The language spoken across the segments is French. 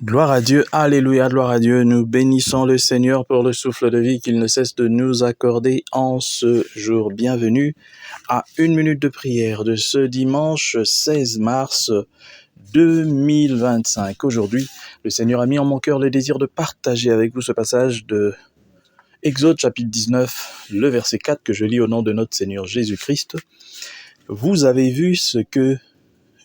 Gloire à Dieu, alléluia, gloire à Dieu. Nous bénissons le Seigneur pour le souffle de vie qu'il ne cesse de nous accorder en ce jour. Bienvenue à une minute de prière de ce dimanche 16 mars 2025. Aujourd'hui, le Seigneur a mis en mon cœur le désir de partager avec vous ce passage de Exode chapitre 19, le verset 4 que je lis au nom de notre Seigneur Jésus-Christ. Vous avez vu ce que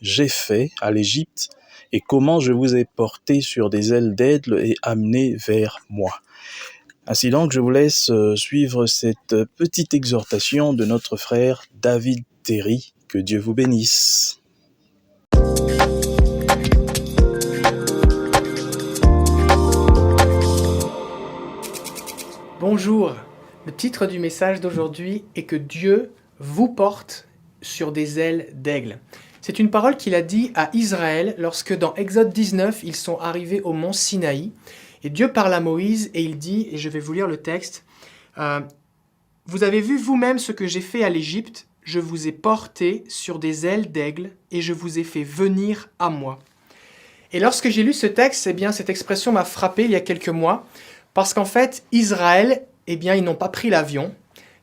j'ai fait à l'Égypte et comment je vous ai porté sur des ailes d'aigle et amené vers moi. Ainsi donc, je vous laisse suivre cette petite exhortation de notre frère David Terry. Que Dieu vous bénisse. Bonjour, le titre du message d'aujourd'hui est que Dieu vous porte sur des ailes d'aigle. C'est une parole qu'il a dit à Israël lorsque dans Exode 19, ils sont arrivés au mont Sinaï. Et Dieu parle à Moïse et il dit, et je vais vous lire le texte, « Vous avez vu vous-même ce que j'ai fait à l'Égypte, je vous ai porté sur des ailes d'aigle et je vous ai fait venir à moi. » Et lorsque j'ai lu ce texte, eh bien, cette expression m'a frappé il y a quelques mois, parce qu'en fait, Israël, eh bien, ils n'ont pas pris l'avion.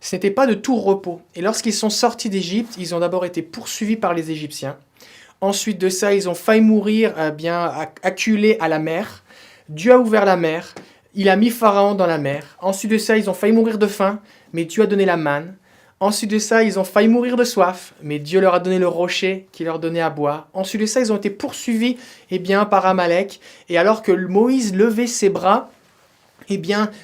Ce n'était pas de tout repos. Et lorsqu'ils sont sortis d'Égypte, ils ont d'abord été poursuivis par les Égyptiens. Ensuite de ça, ils ont failli mourir, acculés à la mer. Dieu a ouvert la mer. Il a mis Pharaon dans la mer. Ensuite de ça, ils ont failli mourir de faim, mais Dieu a donné la manne. Ensuite de ça, ils ont failli mourir de soif, mais Dieu leur a donné le rocher qui leur donnait à boire. Ensuite de ça, ils ont été poursuivis par Amalek. Et alors que Moïse levait ses bras,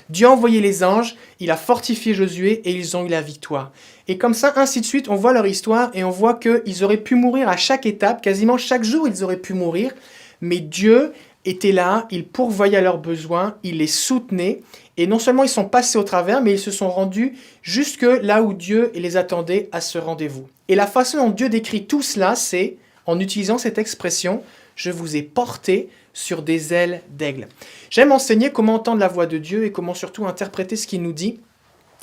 Dieu a envoyé les anges, il a fortifié Josué et ils ont eu la victoire. Et comme ça, ainsi de suite, on voit leur histoire et on voit qu'ils auraient pu mourir à chaque étape, quasiment chaque jour ils auraient pu mourir, mais Dieu était là, il pourvoyait à leurs besoins, il les soutenait, et non seulement ils sont passés au travers, mais ils se sont rendus jusque là où Dieu les attendait à ce rendez-vous. Et la façon dont Dieu décrit tout cela, c'est en utilisant cette expression « je vous ai porté » sur des ailes d'aigle. J'aime enseigner comment entendre la voix de Dieu et comment surtout interpréter ce qu'il nous dit.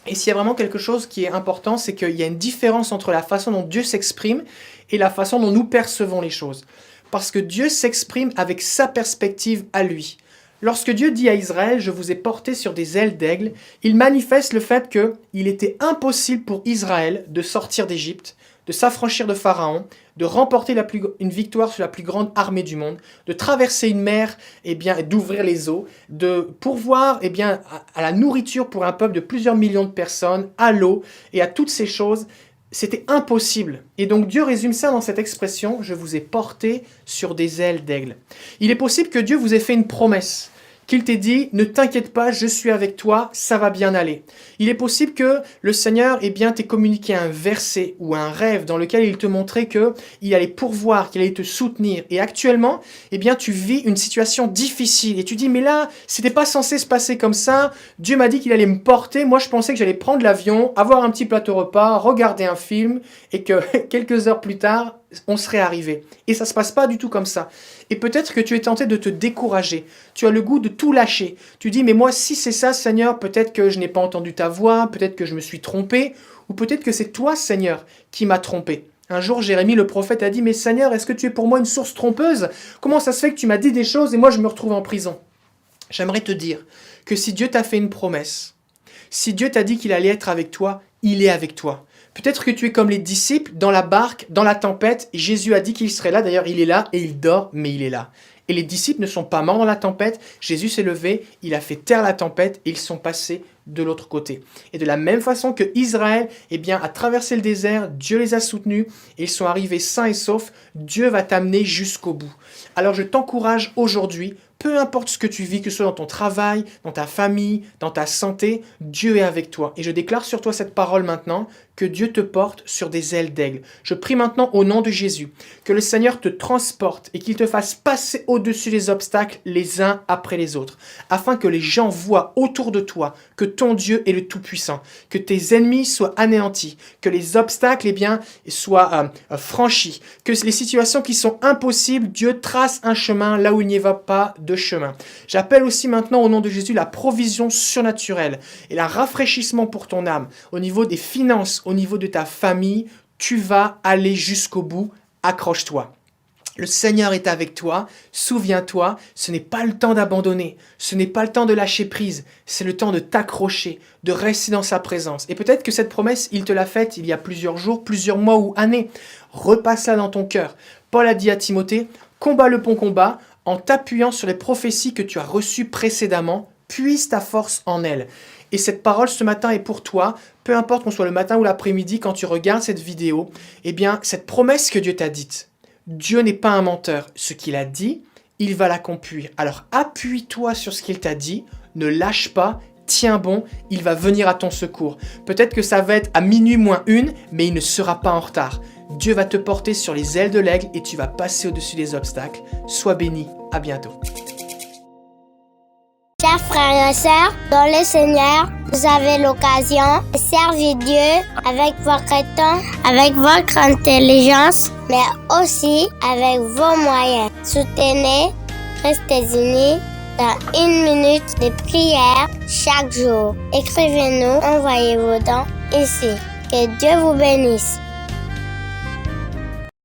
Et s'il y a vraiment quelque chose qui est important, c'est qu'il y a une différence entre la façon dont Dieu s'exprime et la façon dont nous percevons les choses. Parce que Dieu s'exprime avec sa perspective à lui. Lorsque Dieu dit à Israël « je vous ai porté sur des ailes d'aigle », il manifeste le fait qu'il était impossible pour Israël de sortir d'Égypte, de s'affranchir de Pharaon, de remporter une victoire sur la plus grande armée du monde, de traverser une mer et d'ouvrir les eaux, de pourvoir à la nourriture pour un peuple de plusieurs millions de personnes, à l'eau et à toutes ces choses. C'était impossible. Et donc Dieu résume ça dans cette expression « je vous ai porté sur des ailes d'aigle ». Il est possible que Dieu vous ait fait une promesse, qu'il t'ait dit « ne t'inquiète pas, je suis avec toi, ça va bien aller ». Il est possible que le Seigneur t'ait communiqué un verset ou un rêve dans lequel il te montrait qu'il allait pourvoir, qu'il allait te soutenir. Et actuellement, tu vis une situation difficile et tu dis « mais là, c'était pas censé se passer comme ça, Dieu m'a dit qu'il allait me porter, moi je pensais que j'allais prendre l'avion, avoir un petit plateau repas, regarder un film et que quelques heures plus tard, on serait arrivé. » Et ça se passe pas du tout comme ça. Et peut-être que tu es tenté de te décourager. Tu as le goût de tout lâcher. Tu dis, mais moi, si c'est ça, Seigneur, peut-être que je n'ai pas entendu ta voix, peut-être que je me suis trompé, ou peut-être que c'est toi, Seigneur, qui m'as trompé. Un jour, Jérémie, le prophète, a dit, mais Seigneur, est-ce que tu es pour moi une source trompeuse? Comment ça se fait que tu m'as dit des choses et moi, je me retrouve en prison? J'aimerais te dire que si Dieu t'a fait une promesse, si Dieu t'a dit qu'il allait être avec toi, il est avec toi. Peut-être que tu es comme les disciples dans la barque, dans la tempête. Jésus a dit qu'il serait là. D'ailleurs, il est là et il dort, mais il est là. Et les disciples ne sont pas morts dans la tempête. Jésus s'est levé, il a fait taire la tempête et ils sont passés de l'autre côté. Et de la même façon que Israël a traversé le désert, Dieu les a soutenus et ils sont arrivés sains et saufs. Dieu va t'amener jusqu'au bout. Alors je t'encourage aujourd'hui, peu importe ce que tu vis, que ce soit dans ton travail, dans ta famille, dans ta santé, Dieu est avec toi. Et je déclare sur toi cette parole maintenant, que Dieu te porte sur des ailes d'aigle. Je prie maintenant au nom de Jésus, que le Seigneur te transporte et qu'il te fasse passer au-dessus des obstacles les uns après les autres, afin que les gens voient autour de toi que ton Dieu est le Tout-Puissant, que tes ennemis soient anéantis, que les obstacles soient franchis, que les situations qui sont impossibles, Dieu trace un chemin là où il n'y va pas de chemin. J'appelle aussi maintenant au nom de Jésus la provision surnaturelle et le rafraîchissement pour ton âme, au niveau des finances, au niveau de ta famille, tu vas aller jusqu'au bout, accroche-toi. Le Seigneur est avec toi, souviens-toi, ce n'est pas le temps d'abandonner, ce n'est pas le temps de lâcher prise, c'est le temps de t'accrocher, de rester dans sa présence. Et peut-être que cette promesse, il te l'a faite il y a plusieurs jours, plusieurs mois ou années. Repasse-la dans ton cœur. Paul a dit à Timothée, combat le bon combat en t'appuyant sur les prophéties que tu as reçues précédemment, puise ta force en elles. Et cette parole ce matin est pour toi, peu importe qu'on soit le matin ou l'après-midi, quand tu regardes cette vidéo, eh bien, cette promesse que Dieu t'a dite, Dieu n'est pas un menteur. Ce qu'il a dit, il va l'accomplir. Alors appuie-toi sur ce qu'il t'a dit, ne lâche pas, tiens bon, il va venir à ton secours. Peut-être que ça va être à minuit moins une, mais il ne sera pas en retard. Dieu va te porter sur les ailes de l'aigle et tu vas passer au-dessus des obstacles. Sois béni, à bientôt. Chers frères et sœurs, dans le Seigneur, vous avez l'occasion de servir Dieu avec votre temps, avec votre intelligence, mais aussi avec vos moyens. Soutenez, restez unis dans 1 minute de prière chaque jour. Écrivez-nous, envoyez vos dons ici. Que Dieu vous bénisse.